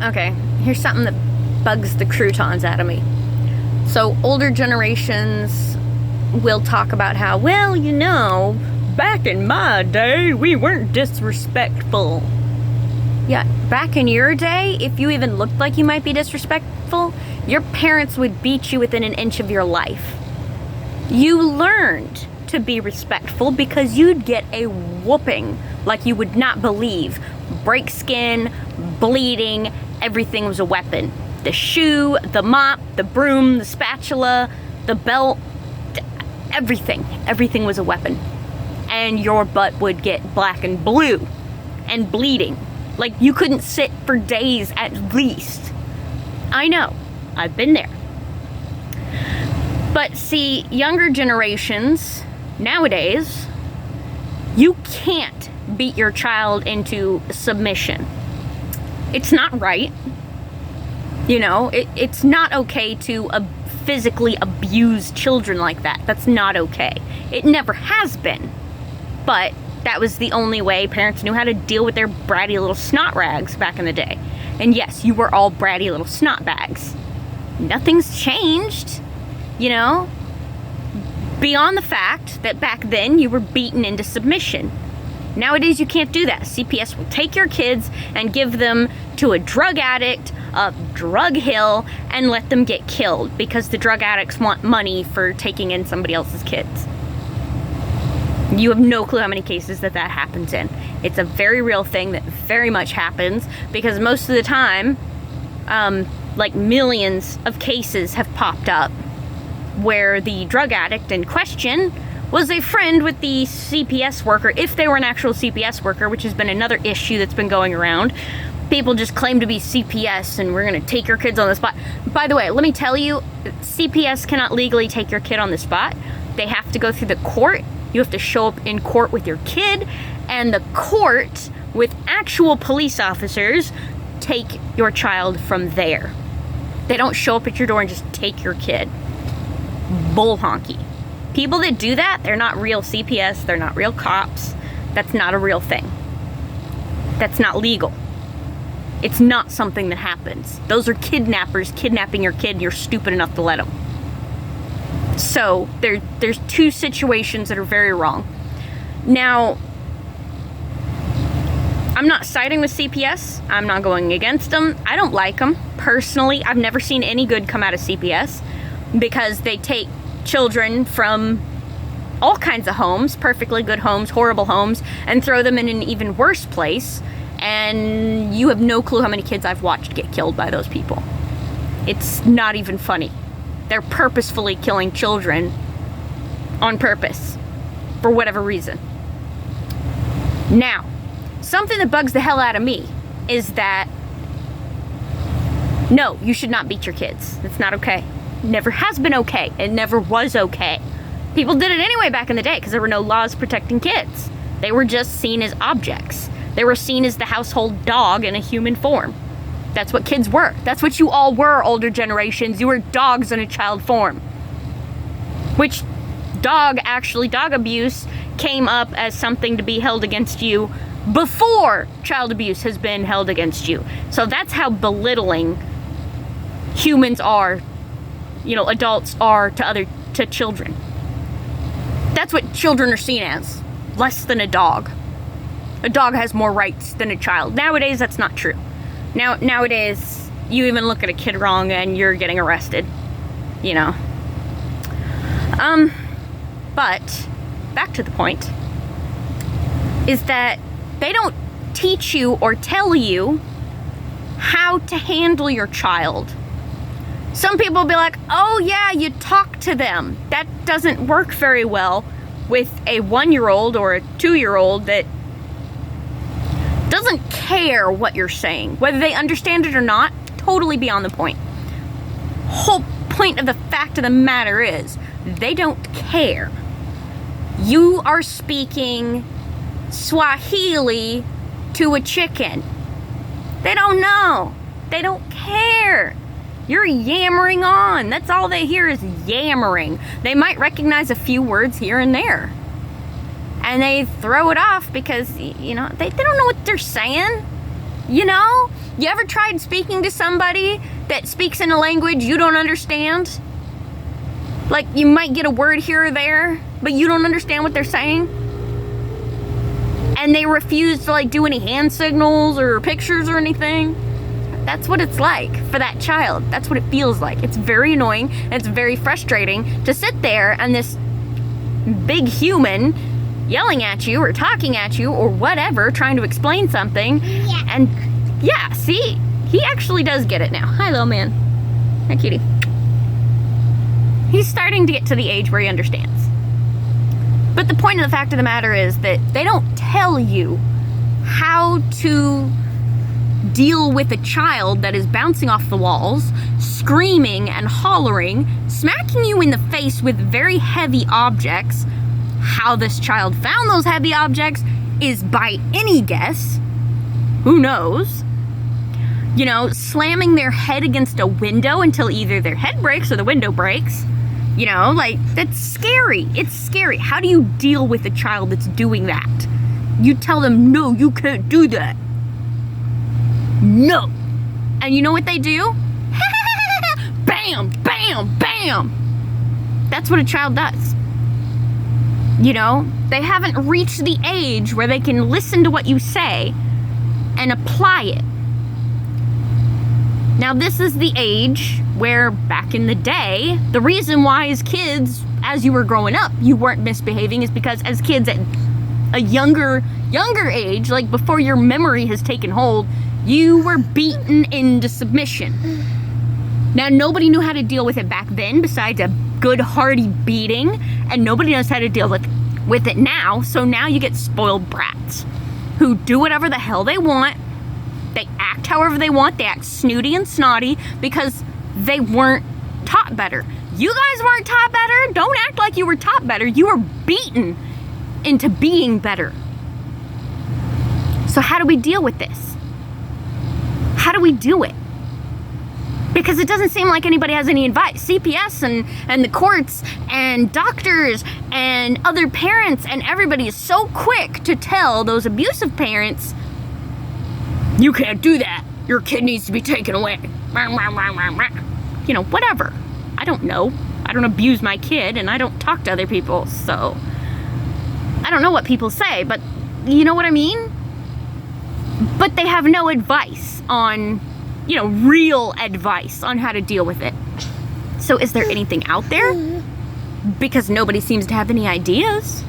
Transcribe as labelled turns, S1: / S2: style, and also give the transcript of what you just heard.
S1: Okay, here's something that bugs the croutons out of me. So older generations will talk about how, well, you know, back in my day, we weren't disrespectful. Yeah, back in your day, if you even looked like you might be disrespectful, your parents would beat you within an inch of your life. You learned to be respectful because you'd get a whooping like you would not believe. Break skin, bleeding, everything was a weapon. The shoe, the mop, the broom, the spatula, the belt, everything was a weapon. And your butt would get black and blue and bleeding. Like you couldn't sit for days at least. I know, I've been there. But see, younger generations nowadays, you can't beat your child into submission. It's not right. You know, it's not okay to physically abuse children like that. That's not okay. It never has been. But that was the only way parents knew how to deal with their bratty little snot rags back in the day. And yes, you were all bratty little snot bags. Nothing's changed, you know? Beyond the fact that back then you were beaten into submission. Nowadays you can't do that. CPS will take your kids and give them to a drug addict, a drug hill, and let them get killed because the drug addicts want money for taking in somebody else's kids. You have no clue how many cases that happens in. It's a very real thing that very much happens because most of the time, like millions of cases have popped up where the drug addict in question was a friend with the CPS worker, if they were an actual CPS worker, which has been another issue that's been going around. People just claim to be CPS and we're gonna take your kids on the spot. By the way, let me tell you, CPS cannot legally take your kid on the spot. They have to go through the court. You have to show up in court with your kid, and the court, with actual police officers, take your child from there. They don't show up at your door and just take your kid. Bull honky. People that do that, they're not real CPS, they're not real cops. That's not a real thing. That's not legal. It's not something that happens. Those are kidnappers kidnapping your kid and you're stupid enough to let them. So there's two situations that are very wrong. Now, I'm not siding with CPS. I'm not going against them. I don't like them. Personally, I've never seen any good come out of CPS because they take children from all kinds of homes, perfectly good homes, horrible homes, and throw them in an even worse place. And you have no clue how many kids I've watched get killed by those people. It's not even funny. They're purposefully killing children on purpose for whatever reason. Now, something that bugs the hell out of me is that no, you should not beat your kids. It's not okay. Never has been okay. It never was okay. People did it anyway back in the day because there were no laws protecting kids. They were just seen as objects. They were seen as the household dog in a human form. That's what kids were. That's what you all were, older generations. You were dogs in a child form. Which dog abuse came up as something to be held against you before child abuse has been held against you. So that's how belittling humans are, you know, adults are to children. That's what children are seen as, less than a dog. A dog has more rights than a child. Nowadays, that's not true. Nowadays, you even look at a kid wrong and you're getting arrested, you know. But back to the point is that they don't teach you or tell you how to handle your child. Some people will be like, oh yeah, you talk to them. That doesn't work very well with a 1-year-old or a 2-year-old that doesn't care what you're saying. Whether they understand it or not, totally beyond the point. Whole point of the fact of the matter is, they don't care. You are speaking Swahili to a chicken. They don't know. They don't care. You're yammering on. That's all they hear is yammering. They might recognize a few words here and there. And they throw it off because, you know, they don't know what they're saying. You know? You ever tried speaking to somebody that speaks in a language you don't understand? Like, you might get a word here or there, but you don't understand what they're saying? And they refuse to, like, do any hand signals or pictures or anything? That's what it's like for that child. That's what it feels like. It's very annoying, and it's very frustrating to sit there and this big human yelling at you or talking at you or whatever, trying to explain something.
S2: Yeah.
S1: And yeah, see, he actually does get it now. Hi, little man. Hi, cutie. He's starting to get to the age where he understands. But the point of the fact of the matter is that they don't tell you how to deal with a child that is bouncing off the walls, screaming and hollering, smacking you in the face with very heavy objects. How this child found those heavy objects is by any guess. Who knows? You know, slamming their head against a window until either their head breaks or the window breaks. You know, like, that's scary. It's scary. How do you deal with a child that's doing that? You tell them, no, you can't do that. No. And you know what they do? Bam, bam, bam. That's what a child does. You know, they haven't reached the age where they can listen to what you say and apply it. Now, this is the age where, back in the day, the reason why as kids, as you were growing up, you weren't misbehaving is because as kids at a younger age, like before your memory has taken hold, you were beaten into submission. Now, nobody knew how to deal with it back then besides a good hearty beating, and nobody knows how to deal with it now, so now you get spoiled brats who do whatever the hell they want. They act however they want. They act snooty and snotty because they weren't taught better. You guys weren't taught better. Don't act like you were taught better. You were beaten into being better. So how do we deal with this? How do we do it? Because it doesn't seem like anybody has any advice. CPS and the courts and doctors and other parents and everybody is so quick to tell those abusive parents, you can't do that. Your kid needs to be taken away. You know, whatever. I don't know. I don't abuse my kid and I don't talk to other people, so I don't know what people say, but you know what I mean? But they have no advice on, you know, real advice on how to deal with it. So is there anything out there? Because nobody seems to have any ideas.